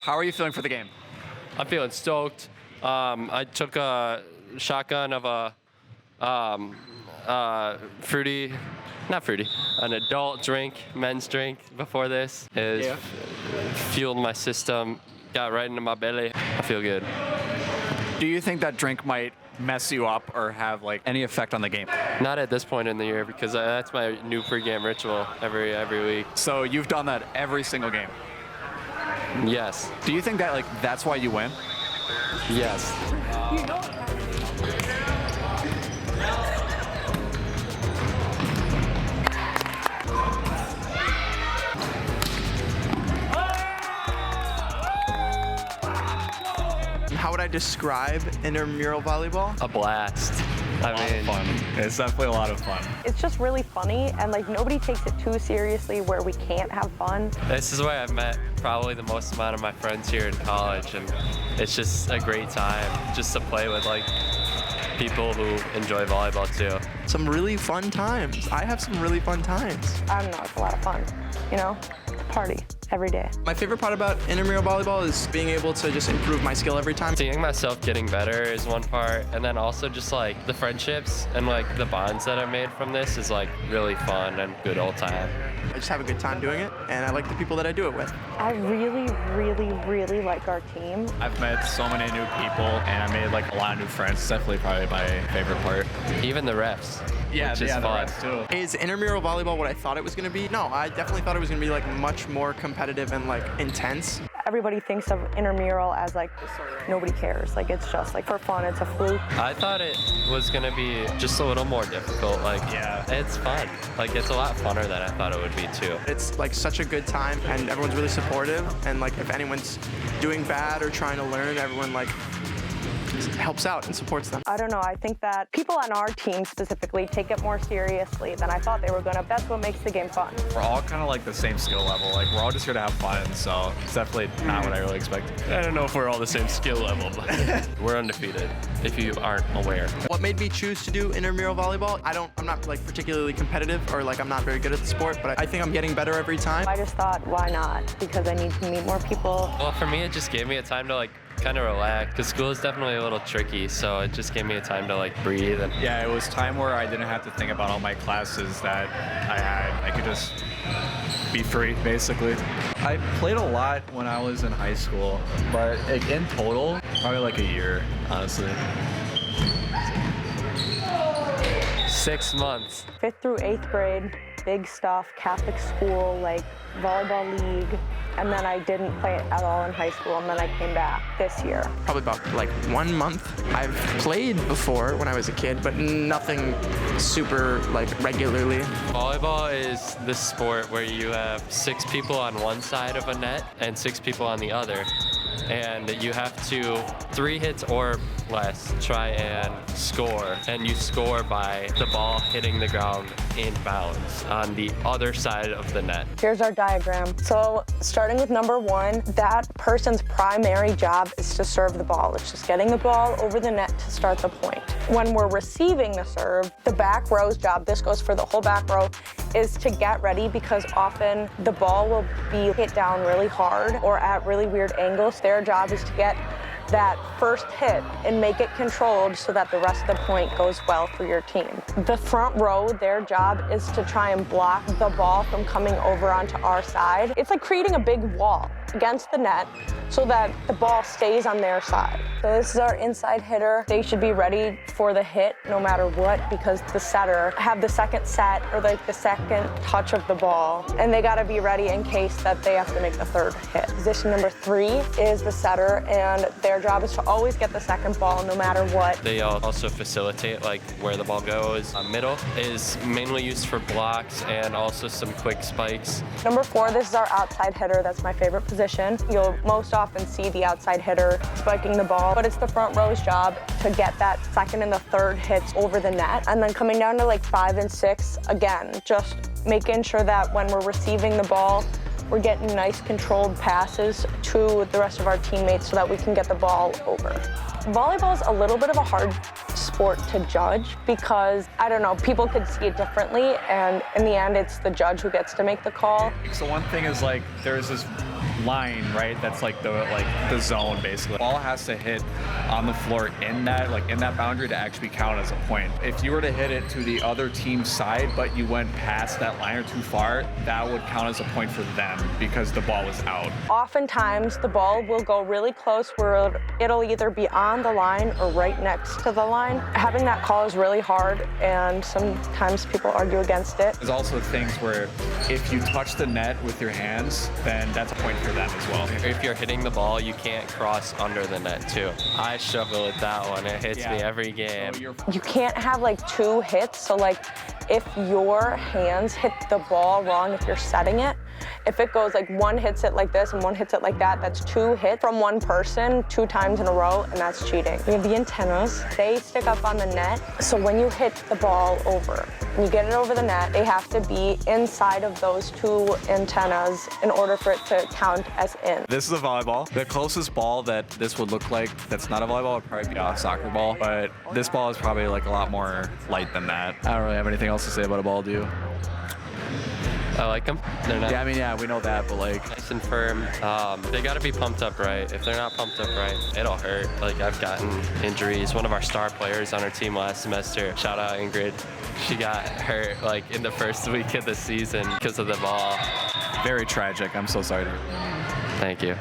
How are you feeling for the game? I'm feeling stoked. I took a shotgun of a an adult drink, men's drink before this. It fueled my system, got right into my belly. I feel good. Do you think that drink might mess you up or have like any effect on the game? Not at this point in the year because that's my new pregame ritual every week. So you've done that every single game? Yes. Do you think that that's why you win? Yes. How would I describe intramural volleyball? A blast. I mean, fun. It's definitely a lot of fun. It's just really funny, and nobody takes it too seriously where we can't have fun. This is where I've met probably the most amount of my friends here in college, and it's just a great time just to play with people who enjoy volleyball too. Some really fun times. I have some really fun times. I don't know, it's a lot of fun, It's a party every day. My favorite part about intramural volleyball is being able to just improve my skill every time. Seeing myself getting better is one part, and then also just the friendships and the bonds that are made from this is really fun and good old time. I just have a good time doing it, and I like the people that I do it with. I really, really, really like our team. I've met so many new people, and I made a lot of new friends. It's definitely probably my favorite part. Even the refs. Yeah, which is fun. The refs too. Is intramural volleyball what I thought it was going to be? No, I definitely thought it was going to be much more competitive and intense. Everybody thinks of intramural as nobody cares. It's just for fun, it's a fluke. I thought it was gonna be just a little more difficult. It's fun. It's a lot funner than I thought it would be too. It's such a good time, and everyone's really supportive. And if anyone's doing bad or trying to learn, everyone helps out and supports them. I don't know, I think that people on our team specifically take it more seriously than I thought they were gonna. That's what makes the game fun. We're all kind of the same skill level. We're all just here to have fun, so it's definitely not what I really expected. I don't know if we're all the same skill level, but we're undefeated, if you aren't aware. What made me choose to do intramural volleyball? I'm not particularly competitive, or I'm not very good at the sport, but I think I'm getting better every time. I just thought, why not? Because I need to meet more people. Well, for me, it just gave me a time to kind of relax, because school is definitely a little tricky, so it just gave me a time to breathe. And yeah, it was time where I didn't have to think about all my classes that I had. I could just be free, basically. I played a lot when I was in high school, but in total, probably a year, honestly. 6 months. 5th through 8th grade, big stuff, Catholic school, volleyball league. And then I didn't play it at all in high school, and then I came back this year. Probably about 1 month. I've played before when I was a kid, but nothing super regularly. Volleyball is the sport where you have 6 people on one side of a net and 6 people on the other. And you have to, 3 hits or less, try and score. And you score by the ball hitting the ground in bounds on the other side of the net. Here's our diagram. So starting with number 1, that person's primary job is to serve the ball. It's just getting the ball over the net to start the point. When we're receiving the serve, the back row's job, this goes for the whole back row, is to get ready, because often the ball will be hit down really hard or at really weird angles. Their job is to get that first hit and make it controlled so that the rest of the point goes well for your team. The front row, their job is to try and block the ball from coming over onto our side. It's like creating a big wall against the net so that the ball stays on their side. So this is our inside hitter. They should be ready for the hit no matter what, because the setter have the second set or the second touch of the ball, and they gotta be ready in case that they have to make the third hit. Position number 3 is the setter, and their job is to always get the second ball no matter what. They also facilitate where the ball goes. Middle is mainly used for blocks and also some quick spikes. Number 4, this is our outside hitter. That's my favorite position. You'll most often see the outside hitter spiking the ball, but it's the front row's job to get that second and the third hits over the net. And then coming down to 5 and 6, again, just making sure that when we're receiving the ball, we're getting nice controlled passes to the rest of our teammates so that we can get the ball over. Volleyball is a little bit of a hard sport to judge because, I don't know, people could see it differently, and in the end, it's the judge who gets to make the call. So one thing is there's this line, right? That's like the zone basically. The ball has to hit on the floor in that boundary to actually count as a point. If you were to hit it to the other team's side, but you went past that line or too far, that would count as a point for them because the ball was out. Oftentimes, the ball will go really close where it'll either be on the line or right next to the line. Having that call is really hard, and sometimes people argue against it. There's also things where if you touch the net with your hands, then that's a point for them as well. If you're hitting the ball, you can't cross under the net too. I struggle with that one. It hits me every game. So You can't have like 2 hits, so like if your hands hit the ball wrong, if you're setting it, if it goes like one hits it like this and one hits it like that, that's 2 hits from one person 2 times in a row, and that's cheating. We have the antennas. They stick up on the net, so when you hit the ball over and you get it over the net, they have to be inside of those 2 antennas in order for it to count as in. This is a volleyball. The closest ball that this would look like that's not a volleyball would probably be a soccer ball, but this ball is probably like a lot more light than that. I don't really have anything else to say about a ball, do you? I like them. They're not Yeah, we know that, but like... nice and firm. They got to be pumped up right. If they're not pumped up right, it'll hurt. Like, I've gotten injuries. One of our star players on our team last semester, shout out Ingrid, she got hurt like in the first week of the season because of the ball. Very tragic. I'm so sorry. Thank you.